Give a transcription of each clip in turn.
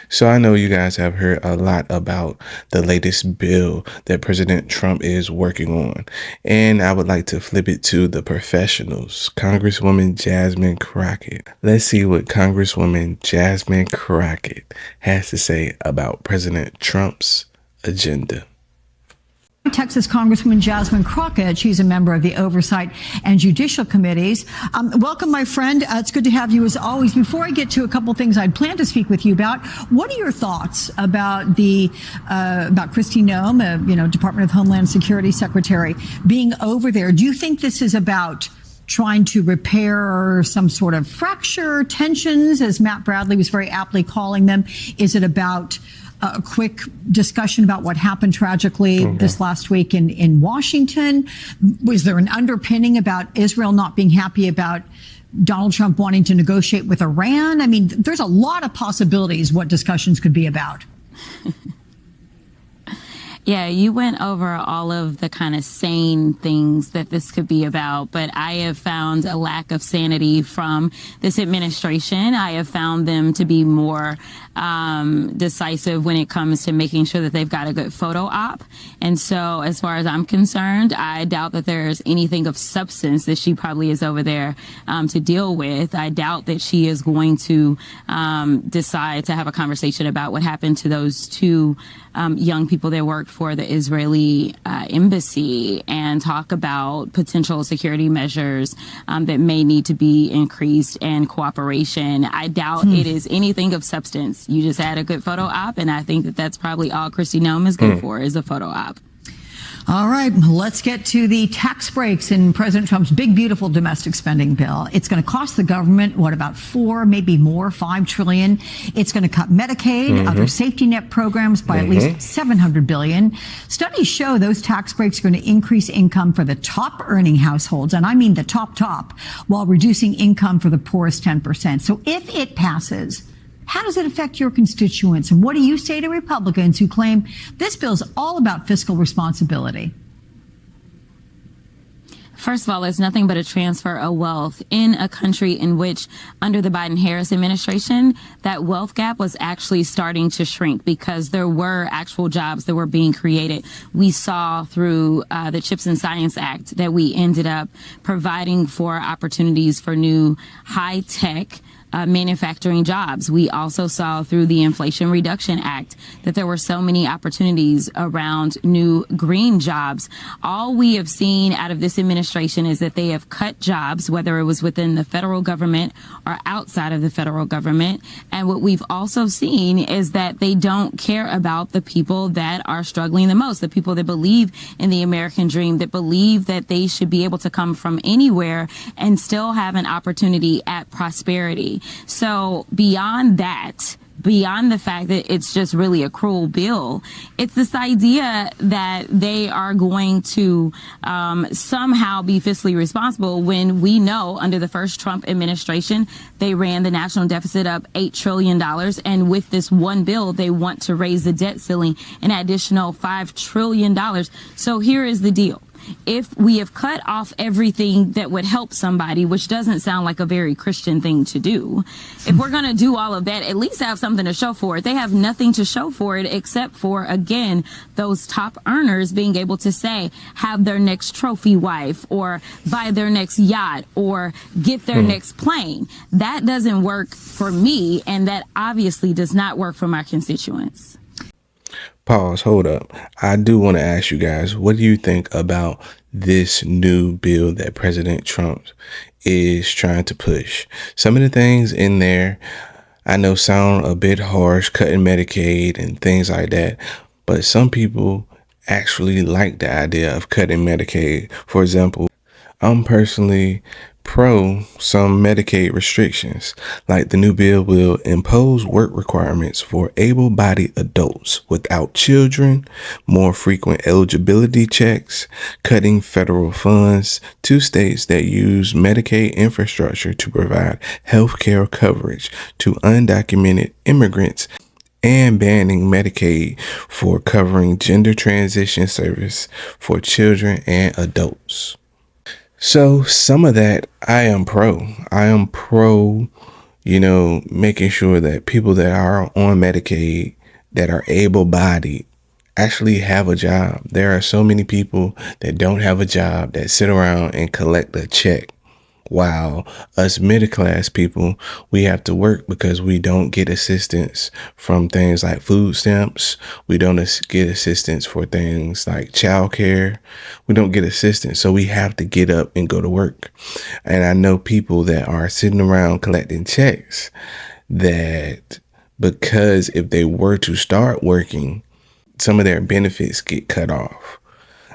So I know you guys have heard a lot about the latest bill that President Trump is working on. And I would like to flip it to the professionals, Congresswoman Jasmine Crockett. Let's see what Congresswoman Jasmine Crockett has to say about President Trump's agenda. Texas Congresswoman Jasmine Crockett. She's a member of the Oversight and Judicial Committees. Welcome, my friend. It's good to have you as always. Before I get to a couple things I'd planned to speak with you about, what are your thoughts about about Kristi Noem, Department of Homeland Security Secretary, being over there? Do you think this is about trying to repair some sort of fracture, tensions, as Matt Bradley was very aptly calling them? Is it about a quick discussion about what happened tragically this last week in Washington? Was there an underpinning about Israel not being happy about Donald Trump wanting to negotiate with Iran? I mean, there's a lot of possibilities what discussions could be about. Yeah, you went over all of the kind of sane things that this could be about, but I have found a lack of sanity from this administration. I have found them to be more decisive when it comes to making sure that they've got a good photo op. And so as far as I'm concerned, I doubt that there's anything of substance that she probably is over there to deal with. I doubt that she is going to decide to have a conversation about what happened to those two young people that worked for the Israeli embassy and talk about potential security measures that may need to be increased and cooperation. I doubt it is anything of substance. You just had a good photo op, and I think that that's probably all Kristi Noem is good for, is a photo op. All right, let's get to the tax breaks in President Trump's big, beautiful domestic spending bill. It's going to cost the government, about $5 trillion. It's going to cut Medicaid, other safety net programs by at least $700 billion. Studies show those tax breaks are going to increase income for the top earning households, and I mean the top, while reducing income for the poorest 10%. So if it passes, how does it affect your constituents? And what do you say to Republicans who claim this bill is all about fiscal responsibility? First of all, it's nothing but a transfer of wealth in a country in which, under the Biden-Harris administration, that wealth gap was actually starting to shrink because there were actual jobs that were being created. We saw through the CHIPS and Science Act that we ended up providing for opportunities for new high-tech manufacturing jobs. We also saw through the Inflation Reduction Act that there were so many opportunities around new green jobs. All we have seen out of this administration is that they have cut jobs, whether it was within the federal government or outside of the federal government. And what we've also seen is that they don't care about the people that are struggling the most, the people that believe in the American dream, that believe that they should be able to come from anywhere and still have an opportunity at prosperity. So beyond that, beyond the fact that it's just really a cruel bill, it's this idea that they are going to somehow be fiscally responsible when we know under the first Trump administration, they ran the national deficit up $8 trillion. And with this one bill, they want to raise the debt ceiling an additional $5 trillion. So here is the deal. If we have cut off everything that would help somebody, which doesn't sound like a very Christian thing to do, if we're going to do all of that, at least have something to show for it. They have nothing to show for it except for, again, those top earners being able to say, have their next trophy wife or buy their next yacht or get their next plane. That doesn't work for me, and that obviously does not work for my constituents. Pause, hold up. I do want to ask you guys, what do you think about this new bill that President Trump is trying to push? Some of the things in there I know sound a bit harsh, cutting Medicaid and things like that, but some people actually like the idea of cutting Medicaid. For example, I'm personally pro some Medicaid restrictions, like the new bill will impose work requirements for able-bodied adults without children, more frequent eligibility checks, cutting federal funds to states that use Medicaid infrastructure to provide health care coverage to undocumented immigrants, and banning Medicaid for covering gender transition service for children and adults. So some of that I am pro. I am pro making sure that people that are on Medicaid, that are able-bodied, actually have a job. There are so many people that don't have a job, that sit around and collect a check, while us middle-class people, we have to work because we don't get assistance from things like food stamps. We don't get assistance for things like childcare. We don't get assistance, so we have to get up and go to work. And I know people that are sitting around collecting checks that, because if they were to start working, some of their benefits get cut off.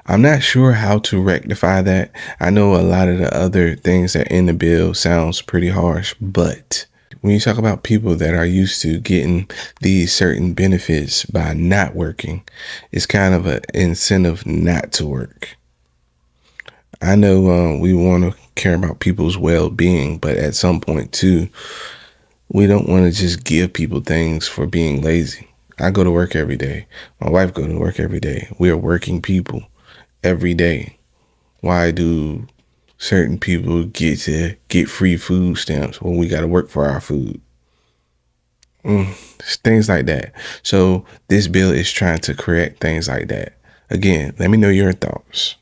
I'm not sure how to rectify that. I know a lot of the other things that are in the bill sounds pretty harsh, but when you talk about people that are used to getting these certain benefits by not working, it's kind of an incentive not to work. I know we want to care about people's well-being, but at some point too, we don't want to just give people things for being lazy. I go to work every day. My wife goes to work every day. We are working people every day. Why do certain people get free food stamps when we got to work for our food? Things like that. So this bill is trying to correct things like that. Again, let me know your thoughts.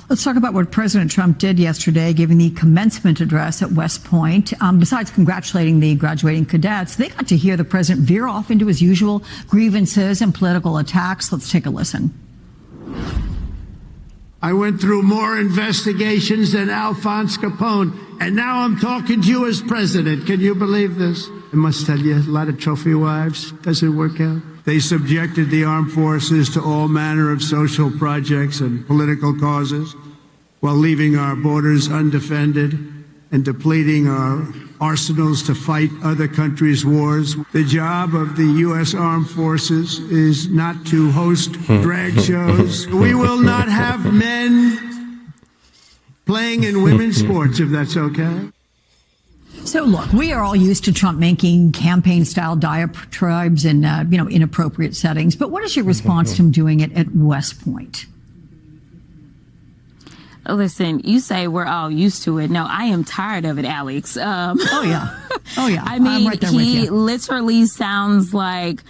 Let's talk about what President Trump did yesterday, giving the commencement address at West Point. Besides congratulating the graduating cadets, they got to hear the president veer off into his usual grievances and political attacks. Let's take a listen. I went through more investigations than Alphonse Capone, and now I'm talking to you as president. Can you believe this? I must tell you, a lot of trophy wives. Doesn't work out. They subjected the armed forces to all manner of social projects and political causes while leaving our borders undefended and depleting our arsenals to fight other countries' wars. The job of the U.S. Armed Forces is not to host drag shows. We will not have men playing in women's sports, if that's okay. So look, we are all used to Trump making campaign-style diatribes in, inappropriate settings. But what is your response to him doing it at West Point? Listen, you say we're all used to it. No, I am tired of it, Alex. Oh, yeah. I mean, I'm right there with he you. literally sounds like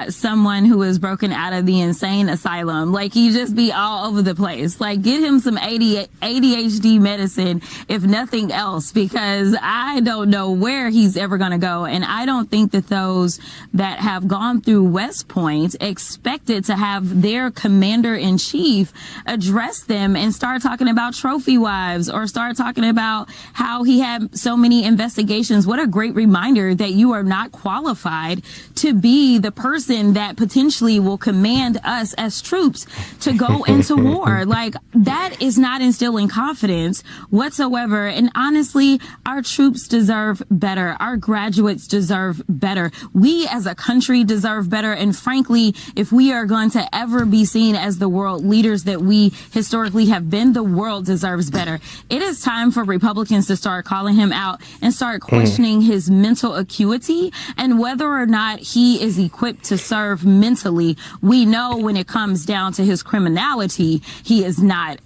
someone who is broken out of the insane asylum. Like, he just be all over the place. Like, get him some ADHD medicine, if nothing else, because I don't know where he's ever going to go. And I don't think that those that have gone through West Point expected to have their commander-in-chief address them and start talking about trophy wives or start talking about how he had so many investigations. What a great reminder that you are not qualified to be the person that potentially will command us as troops to go into war. Like, that is not instilling confidence whatsoever. And honestly, our troops deserve better. Our graduates deserve better. We as a country deserve better. And frankly, if we are going to ever be seen as the world leaders that we historically have been, the world deserves better. It is time for Republicans to start calling him out and start questioning his mental acuity and whether or not he is equipped to serve mentally. We know when it comes down to his criminality, he is not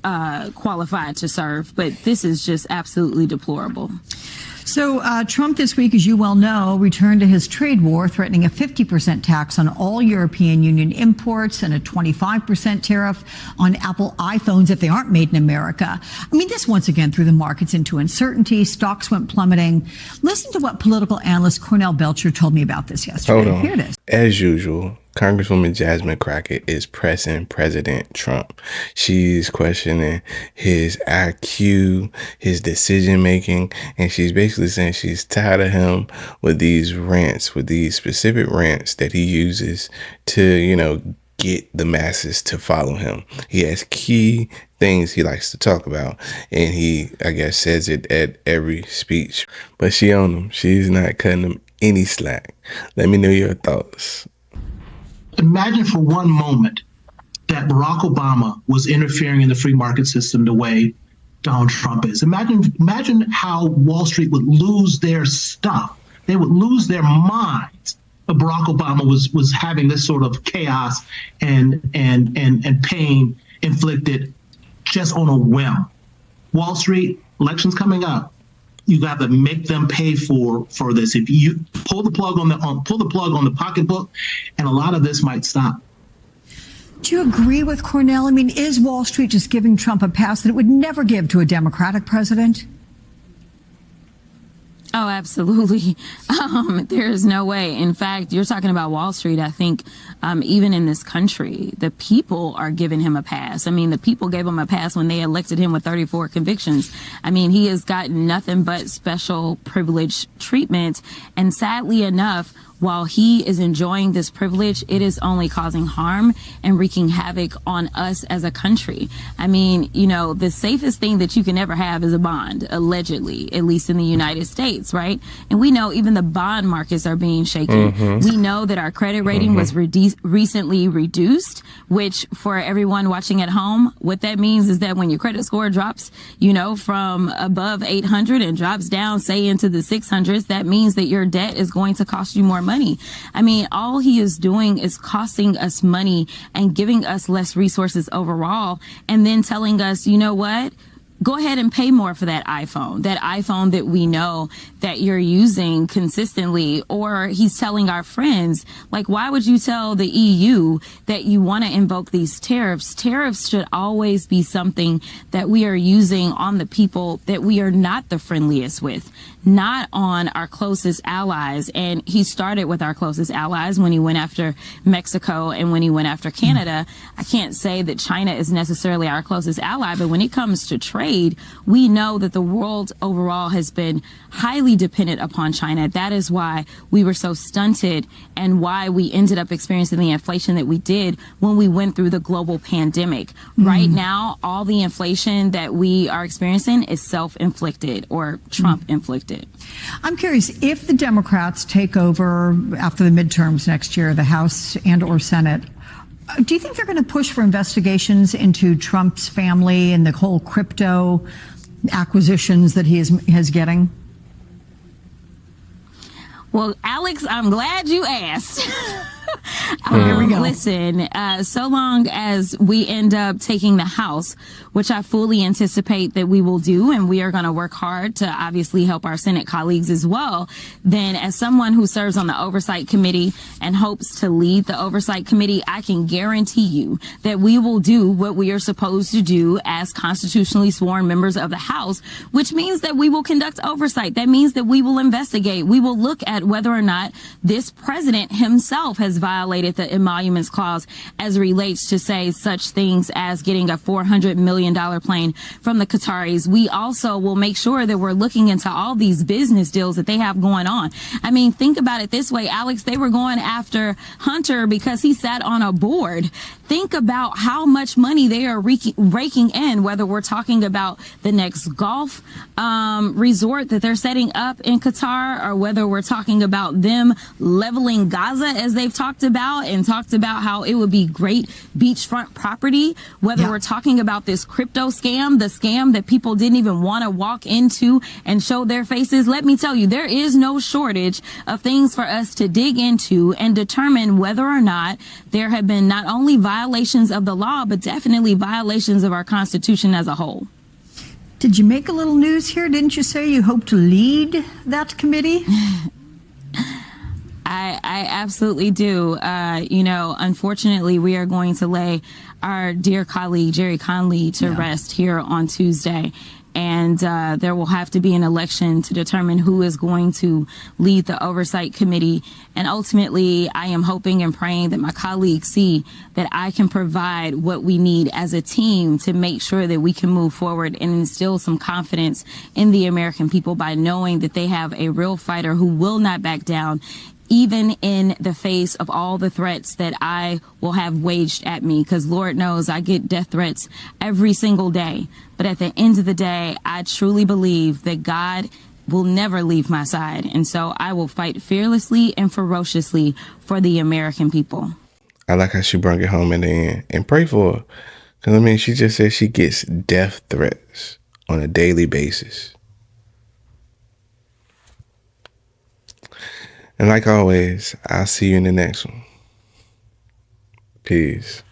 qualified to serve, but this is just absolutely deplorable. So Trump this week, as you well know, returned to his trade war, threatening a 50% tax on all European Union imports and a 25% tariff on Apple iPhones if they aren't made in America. I mean, this once again threw the markets into uncertainty. Stocks went plummeting. Listen to what political analyst Cornell Belcher told me about this yesterday. Hold on. Here it is. As usual, Congresswoman Jasmine Crockett is pressing President Trump. She's questioning his IQ, his decision making, and she's basically saying she's tired of him with these rants, with these specific rants that he uses to, get the masses to follow him. He has key things he likes to talk about, and he, I guess, says it at every speech. But she on him. She's not cutting him any slack. Let me know your thoughts. Imagine for one moment that Barack Obama was interfering in the free market system the way Donald Trump is. Imagine how Wall Street would lose their stuff. They would lose their minds if Barack Obama was having this sort of chaos and pain inflicted just on a whim. Wall Street, elections coming up. you got to make them pay for this. If you pull the plug on the pocketbook, and a lot of this might stop. Do you agree with Cornell? I mean, is Wall Street just giving Trump a pass that it would never give to a Democratic president? Oh, absolutely. There is no way. In fact, you're talking about Wall Street. I think even in this country, the people are giving him a pass. I mean, the people gave him a pass when they elected him with 34 convictions. I mean, he has gotten nothing but special privilege treatment. And sadly enough, while he is enjoying this privilege, it is only causing harm and wreaking havoc on us as a country. I mean, you know, the safest thing that you can ever have is a bond, allegedly, at least in the United States, right? And we know even the bond markets are being shaken. We know that our credit rating was recently reduced, which for everyone watching at home, what that means is that when your credit score drops, you know, from above 800 and drops down, say, into the 600s, that means that your debt is going to cost you more money. I mean, all he is doing is costing us money and giving us less resources overall, and then telling us, you know what? Go ahead and pay more for that iPhone that we know that you're using consistently. Or he's telling our friends, like, why would you tell the EU that you want to invoke these tariffs? Tariffs should always be something that we are using on the people that we are not the friendliest with, not on our closest allies. And he started with our closest allies when he went after Mexico and when he went after Canada. I can't say that China is necessarily our closest ally, but when it comes to trade, we know that the world overall has been highly dependent upon China. That is why we were so stunted and why we ended up experiencing the inflation that we did when we went through the global pandemic. Right now, all the inflation that we are experiencing is self-inflicted or Trump-inflicted. I'm curious, if the Democrats take over after the midterms next year, the House and or Senate, do you think they're going to push for investigations into Trump's family and the whole crypto acquisitions that he is getting? Well, Alex, I'm glad you asked. Here we go. Listen, so long as we end up taking the House, which I fully anticipate that we will do, and we are going to work hard to obviously help our Senate colleagues as well, then as someone who serves on the Oversight Committee and hopes to lead the Oversight Committee, I can guarantee you that we will do what we are supposed to do as constitutionally sworn members of the House, which means that we will conduct oversight. That means that we will investigate. We will look at whether or not this president himself has violated the emoluments clause as relates to, say, such things as getting a $400 million plane from the Qataris. We also will make sure that we're looking into all these business deals that they have going on. I mean, think about it this way, Alex. They were going after Hunter because he sat on a board. Think about how much money they are raking in, whether we're talking about the next golf resort that they're setting up in Qatar, or whether we're talking about them leveling Gaza, as they've talked about, and talked about how it would be great beachfront property, whether we're talking about this crypto scam, the scam that people didn't even want to walk into and show their faces. Let me tell you, there is no shortage of things for us to dig into and determine whether or not there have been not only violations of the law, but definitely violations of our Constitution as a whole. Did you make a little news here? Didn't you say you hope to lead that committee? I absolutely do. Unfortunately, we are going to lay our dear colleague, Jerry Conley, to rest here on Tuesday. And there will have to be an election to determine who is going to lead the Oversight Committee. And ultimately, I am hoping and praying that my colleagues see that I can provide what we need as a team to make sure that we can move forward and instill some confidence in the American people by knowing that they have a real fighter who will not back down, even in the face of all the threats that I will have waged at me, because Lord knows I get death threats every single day. But at the end of the day, I truly believe that God will never leave my side. And so I will fight fearlessly and ferociously for the American people. I like how she brought it home in the end, and pray for her. Because, I mean, she just said she gets death threats on a daily basis. And like always, I'll see you in the next one. Peace.